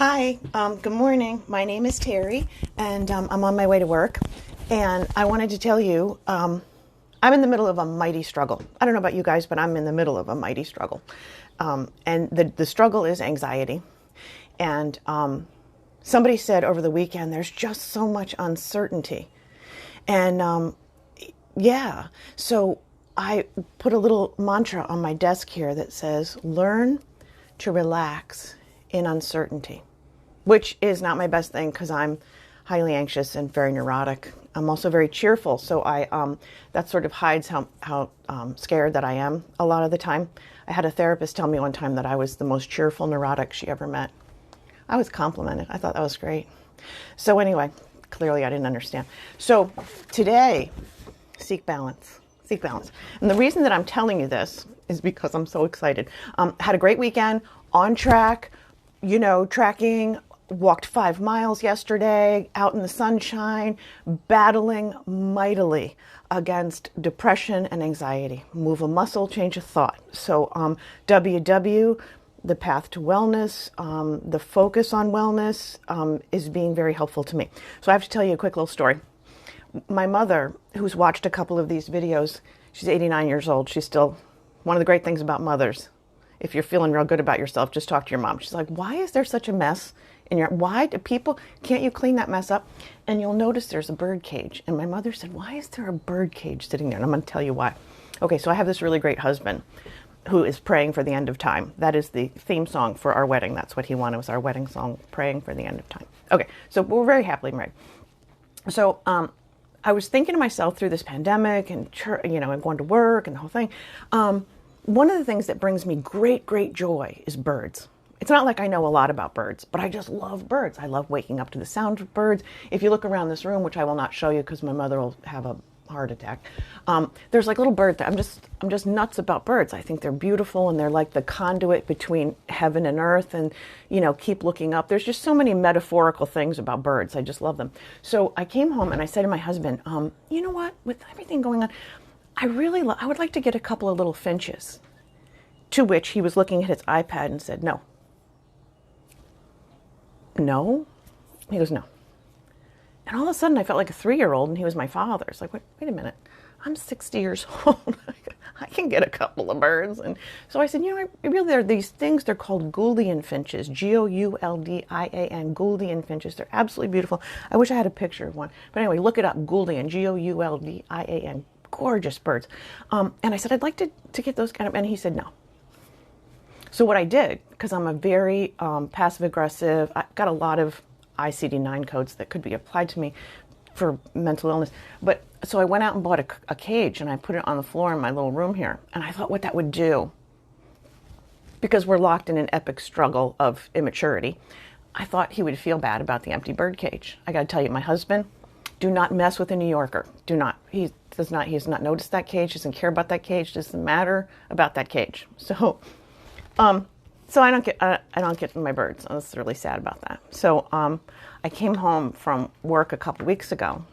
Hi, good morning. My name is Terry, and I'm on my way to work. And I wanted to tell you, I'm in the middle of a mighty struggle. I don't know about you guys, but I'm in the middle of a mighty struggle. And the struggle is anxiety. And somebody said over the weekend, there's just so much uncertainty. And yeah, so I put a little mantra on my desk here that says, learn to relax in uncertainty, which is not my best thing because I'm highly anxious and very neurotic. I'm also very cheerful, so that sort of hides how scared that I am a lot of the time. I had a therapist tell me one time that I was the most cheerful neurotic she ever met. I was complimented. I thought that was great. So anyway, clearly I didn't understand. So today, seek balance. Seek balance. And the reason that I'm telling you this is because I'm so excited. Had a great weekend, on track, tracking, walked 5 miles yesterday, out in the sunshine, battling mightily against depression and anxiety. Move a muscle, change a thought. So WW, the path to wellness, the focus on wellness is being very helpful to me. So I have to tell you a quick little story. My mother, who's watched a couple of these videos, she's 89 years old. She's still, one of the great things about mothers, if you're feeling real good about yourself, just talk to your mom. She's like, why is there such a mess in why do people, can't you clean that mess up? And you'll notice there's a bird cage. And my mother said, why is there a bird cage sitting there? And I'm going to tell you why. Okay, so I have this really great husband who is praying for the end of time. That is the theme song for our wedding. That's what he wanted, was our wedding song, praying for the end of time. Okay, so we're very happily married. So I was thinking to myself through this pandemic and, and going to work and the whole thing, one of the things that brings me great, great joy is birds. It's not like I know a lot about birds, but I just love birds. I love waking up to the sound of birds. If you look around this room, which I will not show you because my mother will have a heart attack, there's like little birds. I'm just nuts about birds. I think they're beautiful and they're like the conduit between heaven and earth, and keep looking up. There's just so many metaphorical things about birds. I just love them. So I came home and I said to my husband, you know what, with everything going on, I would like to get a couple of little finches. To which he was looking at his iPad and said, no. No? He goes, no. And all of a sudden I felt like a 3-year-old and he was my father. It's like, wait a minute. I'm 60 years old. I can get a couple of birds. And so I said, really, there are these things. They're called Goldie finches, Gouldian, Goldie finches. They're absolutely beautiful. I wish I had a picture of one. But anyway, look it up, Goldie, Gouldian. Gorgeous birds. And I said, I'd like to get those kind of, and he said, no. So what I did, because I'm a very passive-aggressive, I got a lot of ICD-9 codes that could be applied to me for mental illness. But so I went out and bought a cage, and I put it on the floor in my little room here. And I thought what that would do, because we're locked in an epic struggle of immaturity, I thought he would feel bad about the empty bird cage. I got to tell you, my husband, do not mess with a New Yorker. Do not. He has not noticed that cage, doesn't care about that cage, doesn't matter about that cage. So I don't get my birds. I was really sad about that. So I came home from work a couple weeks ago.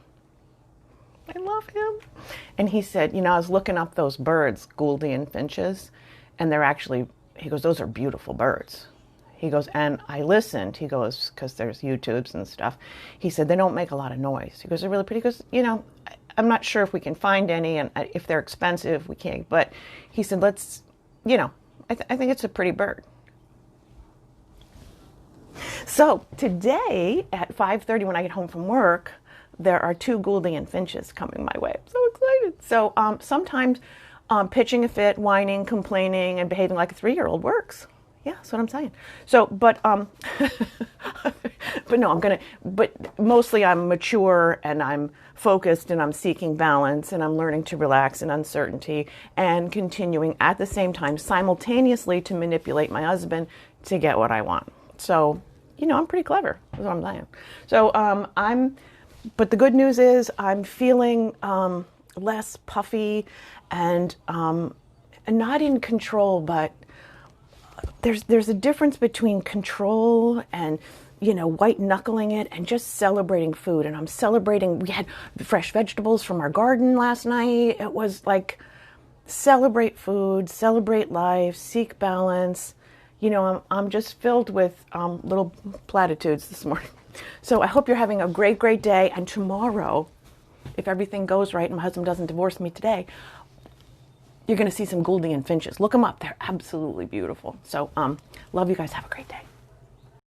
I love him. And he said, I was looking up those birds, Goldie and finches, and they're actually, he goes, those are beautiful birds. He goes, and I listened, he goes, because there's YouTubes and stuff. He said, they don't make a lot of noise. He goes, they're really pretty. He goes, I'm not sure if we can find any, and if they're expensive, we can't. But he said, let's, I think it's a pretty bird. So today at 5:30 when I get home from work, there are 2 Gouldian finches coming my way. I'm so excited. So sometimes pitching a fit, whining, complaining, and behaving like a 3-year-old works. Yeah, that's what I'm saying. So, but no, but mostly I'm mature and I'm focused and I'm seeking balance and I'm learning to relax in uncertainty and continuing at the same time simultaneously to manipulate my husband to get what I want. So, I'm pretty clever. That's what I'm saying. So, but the good news is I'm feeling less puffy and not in control, but there's a difference between control and white knuckling it and just celebrating food. And I'm celebrating, we had fresh vegetables from our garden last night. It was like celebrate food, celebrate life, seek balance, you know, I'm just filled with little platitudes this morning. So I hope you're having a great, great day. And tomorrow, if everything goes right and my husband doesn't divorce me today, you're going to see some Goldie and finches. Look them up. They're absolutely beautiful. So love you guys. Have a great day.